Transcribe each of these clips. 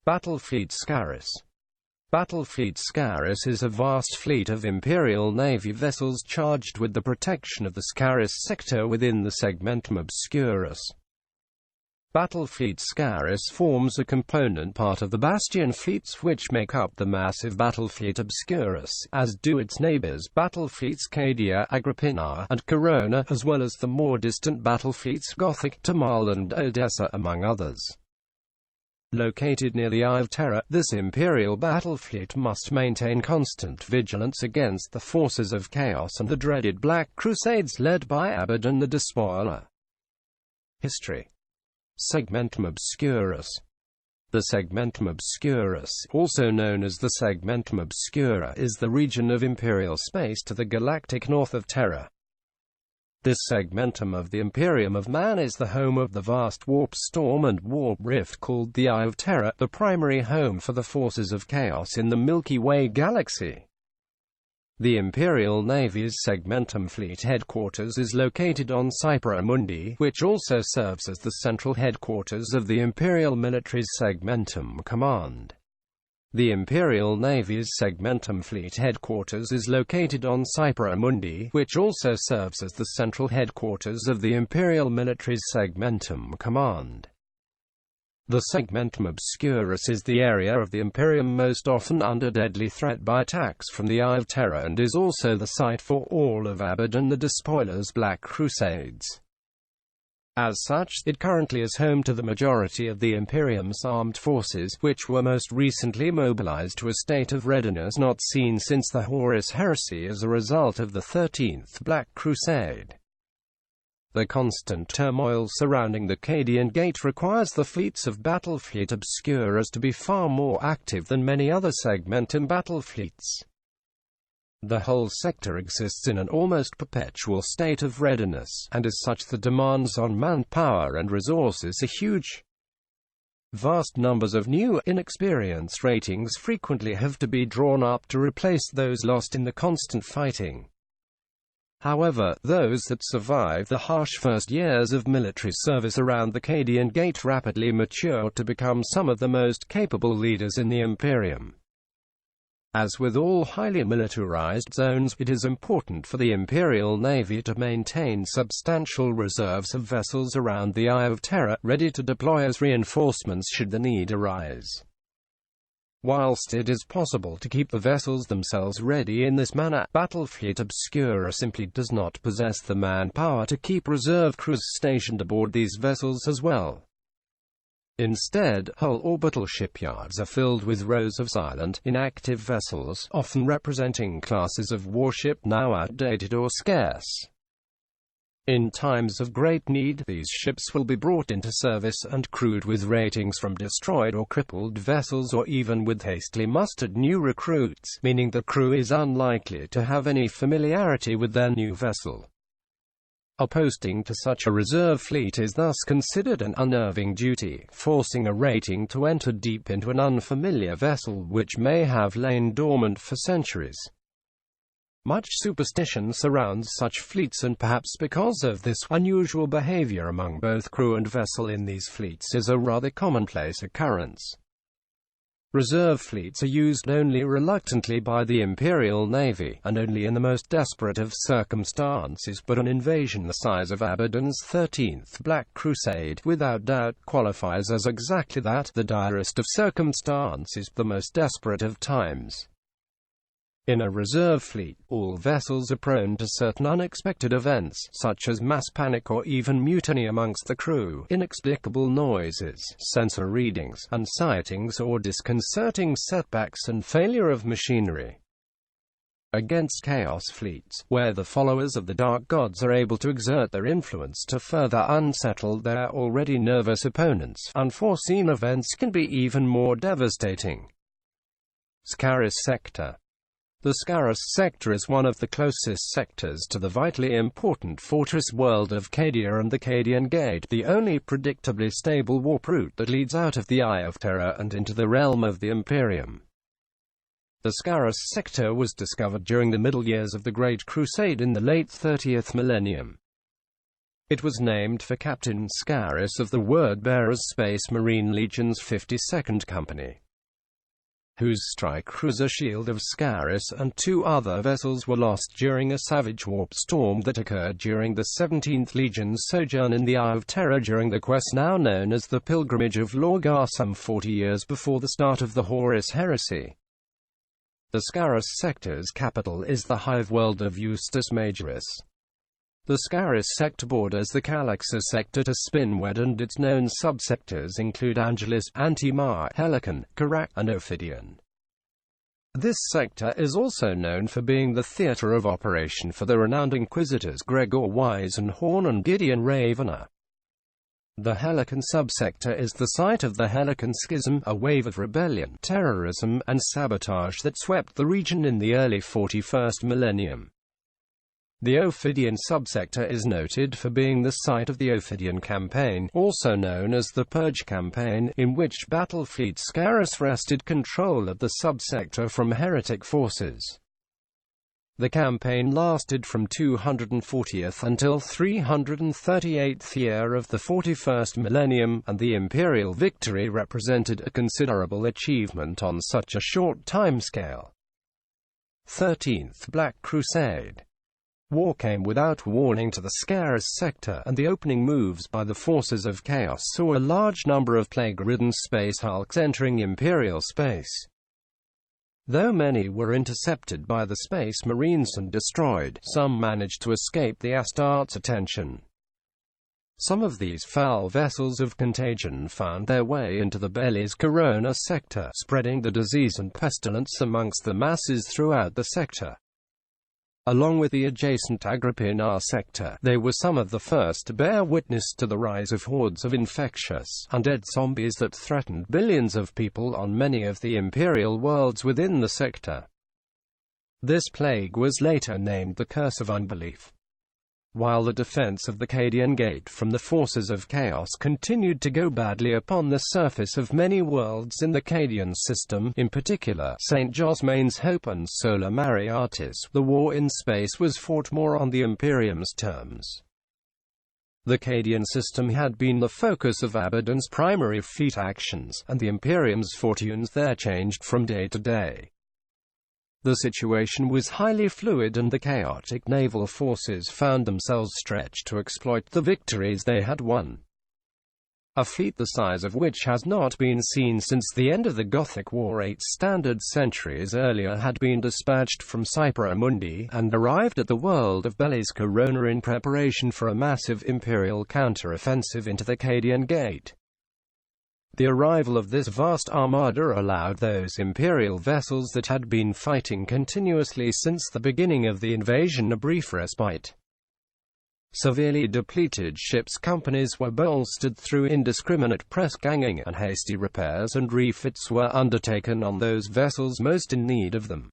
Battlefleet Scarus. Battlefleet Scarus is a vast fleet of Imperial Navy vessels charged with the protection of the Scarus Sector within the Segmentum Obscurus. Battlefleet Scarus forms a component part of the Bastion Fleets which make up the massive Battlefleet Obscurus, as do its neighbors Battlefleets Cadia, Agripinaa, and Corona, as well as the more distant Battlefleets Gothic, Tamahl and Odessa, among others. Located near the Eye of Terra, this Imperial Battlefleet must maintain constant vigilance against the forces of chaos and the dreaded Black Crusades led by Abaddon the Despoiler. History. Segmentum Obscurus. The Segmentum Obscurus, also known as the Segmentum Obscura, is the region of imperial space to the galactic north of Terra. This segmentum of the Imperium of Man is the home of the vast warp storm and warp rift called the Eye of Terra, the primary home for the forces of chaos in the Milky Way Galaxy. The Imperial Navy's Segmentum Fleet headquarters is located on Cypra Mundi, which also serves as the central headquarters of the Imperial military's Segmentum Command. The Imperial Navy's Segmentum Fleet headquarters is located on Cypra Mundi, which also serves as the central headquarters of the Imperial military's Segmentum Command. The Segmentum Obscurus is the area of the Imperium most often under deadly threat by attacks from the Eye of Terra and is also the site for all of Abaddon the Despoiler's Black Crusades. As such, it currently is home to the majority of the Imperium's armed forces, which were most recently mobilized to a state of readiness not seen since the Horus Heresy as a result of the 13th Black Crusade. The constant turmoil surrounding the Cadian Gate requires the fleets of Battlefleet Obscurus to be far more active than many other Segmentum battlefleets. The whole sector exists in an almost perpetual state of readiness, and as such the demands on manpower and resources are huge. Vast numbers of new, inexperienced ratings frequently have to be drawn up to replace those lost in the constant fighting. However, those that survive the harsh first years of military service around the Cadian Gate rapidly mature to become some of the most capable leaders in the Imperium. As with all highly militarized zones, it is important for the Imperial Navy to maintain substantial reserves of vessels around the Eye of Terra, ready to deploy as reinforcements should the need arise. Whilst it is possible to keep the vessels themselves ready in this manner, Battlefleet Obscura simply does not possess the manpower to keep reserve crews stationed aboard these vessels as well. Instead, whole orbital shipyards are filled with rows of silent, inactive vessels, often representing classes of warship now outdated or scarce. In times of great need, these ships will be brought into service and crewed with ratings from destroyed or crippled vessels or even with hastily mustered new recruits, meaning the crew is unlikely to have any familiarity with their new vessel. A posting to such a reserve fleet is thus considered an unnerving duty, forcing a rating to enter deep into an unfamiliar vessel which may have lain dormant for centuries. Much superstition surrounds such fleets, and perhaps because of this, unusual behavior among both crew and vessel in these fleets is a rather commonplace occurrence. Reserve fleets are used only reluctantly by the Imperial Navy, and only in the most desperate of circumstances, but an invasion the size of Abaddon's 13th Black Crusade without doubt qualifies as exactly that, the direst of circumstances, the most desperate of times. In a reserve fleet, all vessels are prone to certain unexpected events, such as mass panic or even mutiny amongst the crew, inexplicable noises, sensor readings, and sightings or disconcerting setbacks and failure of machinery. Against chaos fleets, where the followers of the dark gods are able to exert their influence to further unsettle their already nervous opponents, unforeseen events can be even more devastating. Scarus Sector. The Scarus Sector is one of the closest sectors to the vitally important fortress world of Cadia and the Cadian Gate, the only predictably stable warp route that leads out of the Eye of Terra and into the realm of the Imperium. The Scarus Sector was discovered during the middle years of the Great Crusade in the late 30th millennium. It was named for Captain Scarus of the Word-Bearers Space Marine Legion's 52nd Company, whose strike cruiser Shield of Scarus and 2 other vessels were lost during a savage warp storm that occurred during the 17th Legion's sojourn in the Eye of Terra during the quest now known as the Pilgrimage of Lorgar, some 40 years before the start of the Horus Heresy. The Scarus Sector's capital is the hive world of Eustace Majoris. The Scarus Sector borders the Calaxus Sector to Spinwed, and its known subsectors include Angelus, Antimar, Helicon, Karak, and Ophidian. This sector is also known for being the theatre of operation for the renowned Inquisitors Gregor Weisenhorn and Gideon Ravener. The Helicon subsector is the site of the Helicon Schism, a wave of rebellion, terrorism, and sabotage that swept the region in the early 41st millennium. The Ophidian subsector is noted for being the site of the Ophidian Campaign, also known as the Purge Campaign, in which Battlefleet Scarus wrested control of the subsector from heretic forces. The campaign lasted from 240th until 338th year of the 41st millennium, and the imperial victory represented a considerable achievement on such a short timescale. 13th Black Crusade War came without warning to the Scarus sector, and the opening moves by the forces of chaos saw a large number of plague-ridden space hulks entering imperial space. Though many were intercepted by the space marines and destroyed, some managed to escape the Astartes' attention. Some of these foul vessels of contagion found their way into the Belli's Corona sector, spreading the disease and pestilence amongst the masses throughout the sector. Along with the adjacent Agripinaa sector, they were some of the first to bear witness to the rise of hordes of infectious, undead zombies that threatened billions of people on many of the imperial worlds within the sector. This plague was later named the Curse of Unbelief. While the defense of the Cadian Gate from the forces of chaos continued to go badly upon the surface of many worlds in the Cadian system, in particular St. Josmane's Hope and Sola Mariatis, the war in space was fought more on the Imperium's terms. The Cadian system had been the focus of Abaddon's primary fleet actions, and the Imperium's fortunes there changed from day to day. The situation was highly fluid, and the chaotic naval forces found themselves stretched to exploit the victories they had won. A feat the size of which has not been seen since the end of the Gothic War 8 standard centuries earlier had been dispatched from Cypra Mundi, and arrived at the world of Belli's Corona in preparation for a massive imperial counter-offensive into the Cadian Gate. The arrival of this vast armada allowed those imperial vessels that had been fighting continuously since the beginning of the invasion a brief respite. Severely depleted ships' companies were bolstered through indiscriminate press-ganging, and hasty repairs and refits were undertaken on those vessels most in need of them.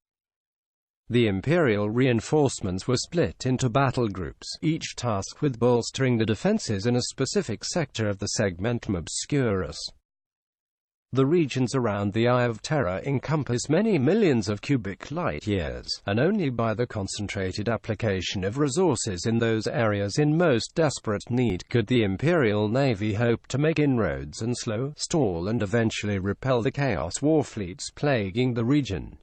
The imperial reinforcements were split into battle groups, each tasked with bolstering the defenses in a specific sector of the Segmentum Obscurus. The regions around the Eye of Terra encompass many millions of cubic light-years, and only by the concentrated application of resources in those areas in most desperate need could the Imperial Navy hope to make inroads and slow, stall and eventually repel the Chaos warfleets plaguing the region.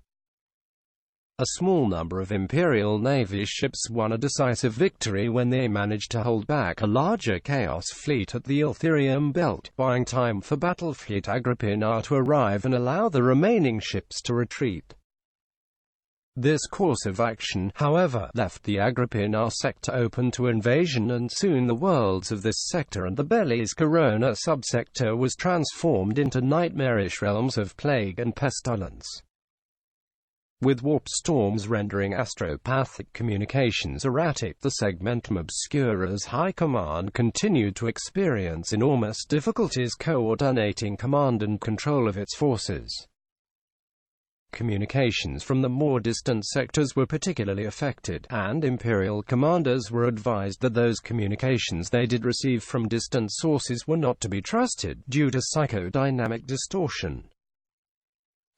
A small number of Imperial Navy ships won a decisive victory when they managed to hold back a larger Chaos fleet at the Iltherium belt, buying time for Battlefleet Agripinaa to arrive and allow the remaining ships to retreat. This course of action, however, left the Agripinaa sector open to invasion, and soon the worlds of this sector and the Belli's Corona subsector was transformed into nightmarish realms of plague and pestilence. With warp storms rendering astropathic communications erratic, the Segmentum Obscura's High Command continued to experience enormous difficulties coordinating command and control of its forces. Communications from the more distant sectors were particularly affected, and Imperial commanders were advised that those communications they did receive from distant sources were not to be trusted, due to psychodynamic distortion.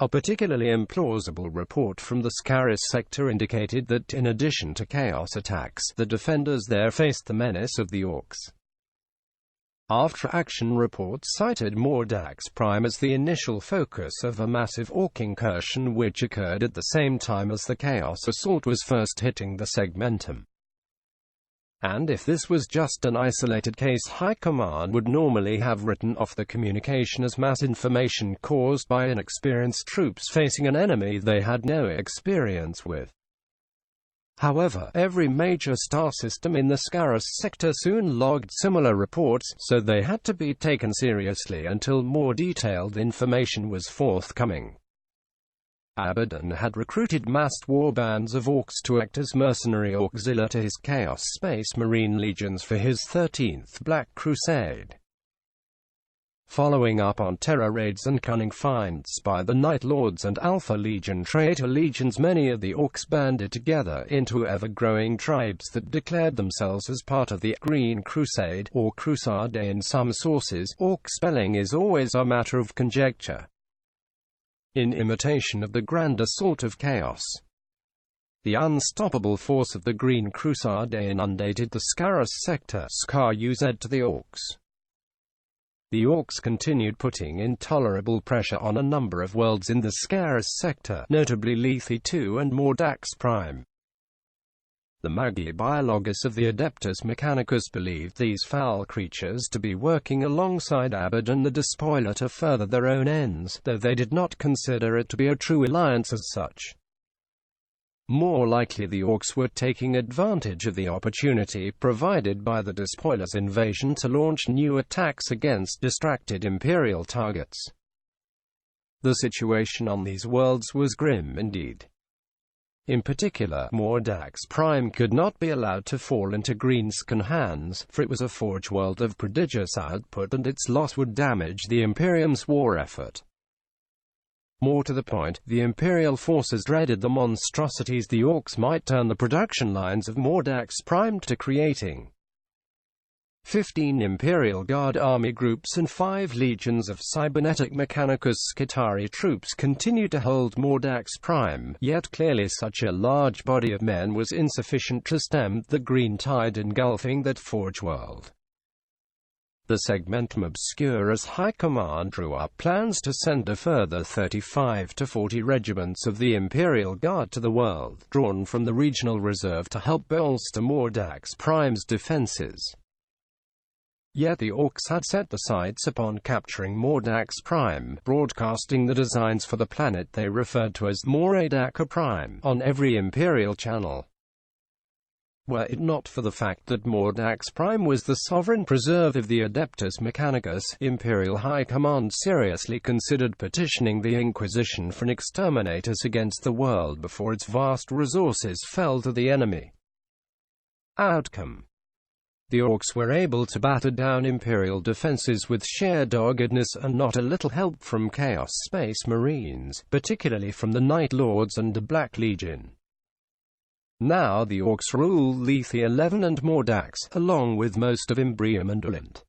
A particularly implausible report from the Scarus sector indicated that in addition to chaos attacks, the defenders there faced the menace of the Orcs. After-action reports cited Mordax Prime as the initial focus of a massive Orc incursion which occurred at the same time as the Chaos Assault was first hitting the Segmentum. And if this was just an isolated case, High Command would normally have written off the communication as mass information caused by inexperienced troops facing an enemy they had no experience with. However, every major star system in the Scarus sector soon logged similar reports, so they had to be taken seriously until more detailed information was forthcoming. Abaddon had recruited massed war bands of Orcs to act as mercenary auxiliary to his Chaos Space Marine legions for his 13th Black Crusade. Following up on Terra raids and cunning finds by the Night Lords and Alpha Legion traitor legions, many of the Orcs banded together into ever-growing tribes that declared themselves as part of the Green Crusade, or Crusade in some sources. Orc spelling is always a matter of conjecture. In imitation of the Grand Assault of Chaos, the unstoppable force of the Green Crusade inundated the Scarus sector, Scarus to the Orcs. The Orcs continued putting intolerable pressure on a number of worlds in the Scarus sector, notably Lethe II and Mordax Prime. The Magi Biologus of the Adeptus Mechanicus believed these foul creatures to be working alongside Abaddon the Despoiler to further their own ends, though they did not consider it to be a true alliance as such. More likely the Orcs were taking advantage of the opportunity provided by the Despoiler's invasion to launch new attacks against distracted Imperial targets. The situation on these worlds was grim indeed. In particular, Mordax Prime could not be allowed to fall into Greenscan hands, for it was a forge world of prodigious output and its loss would damage the Imperium's war effort. More to the point, the Imperial forces dreaded the monstrosities the Orcs might turn the production lines of Mordax Prime to creating. 15 Imperial Guard army groups and 5 legions of cybernetic Mechanicus Skitarii troops continued to hold Mordax Prime, yet clearly such a large body of men was insufficient to stem the green tide engulfing that forge world. The Segmentum Obscurus High Command drew up plans to send a further 35 to 40 regiments of the Imperial Guard to the world, drawn from the regional reserve to help bolster Mordax Prime's defenses. Yet the Orcs had set their sights upon capturing Mordax Prime, broadcasting the designs for the planet they referred to as Moradaca Prime on every Imperial channel. Were it not for the fact that Mordax Prime was the sovereign preserve of the Adeptus Mechanicus, Imperial High Command seriously considered petitioning the Inquisition for an exterminatus against the world before its vast resources fell to the enemy. Outcome: the Orcs were able to batter down Imperial defenses with sheer doggedness and not a little help from Chaos Space Marines, particularly from the Night Lords and the Black Legion. Now the Orcs rule Lethe 11 and Mordax, along with most of Imbrium and Ulant.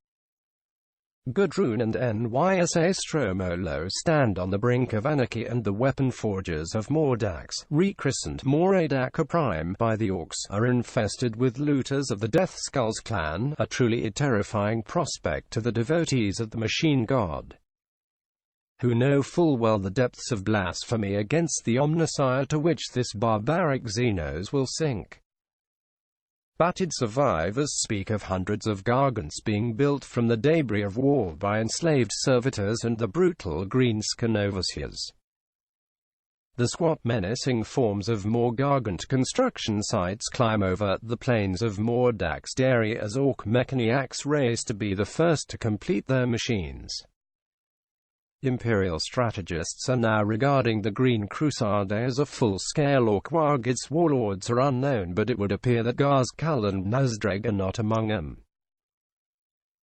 Gudrun and Nysa Stromolo stand on the brink of anarchy, and the weapon forges of Mordax, rechristened Moradaca Prime by the Orcs, are infested with looters of the Death Skulls clan, a truly terrifying prospect to the devotees of the Machine God, who know full well the depths of blasphemy against the Omnissiah to which this barbaric Xenos will sink. Battered survivors speak of hundreds of gargants being built from the debris of war by enslaved servitors and the brutal Greenscan overseers. The squat, menacing forms of more gargant construction sites climb over the plains of Mordax Dairy as Orc mechaniacs race to be the first to complete their machines. Imperial strategists are now regarding the Green Crusade as a full-scale Orc war. Its warlords are unknown, but it would appear that Gazkal and Nazdrag are not among them.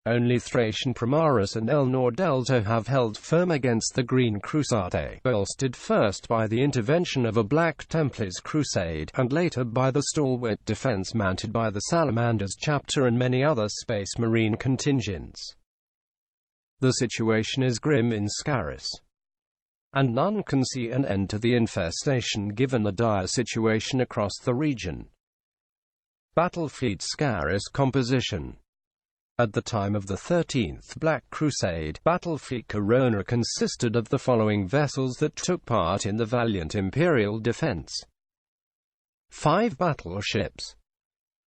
Only Thracian Primaris and Elnor Delta have held firm against the Green Crusade, bolstered first by the intervention of a Black Templars crusade, and later by the stalwart defense mounted by the Salamanders chapter and many other Space Marine contingents. The situation is grim in Scarus. and none can see an end to the infestation given the dire situation across the region. Battlefleet Scarus composition. At the time of the 13th Black Crusade, Battlefleet Corona consisted of the following vessels that took part in the valiant Imperial defense: 5 battleships,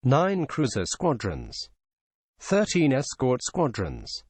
9 cruiser squadrons, 13 escort squadrons,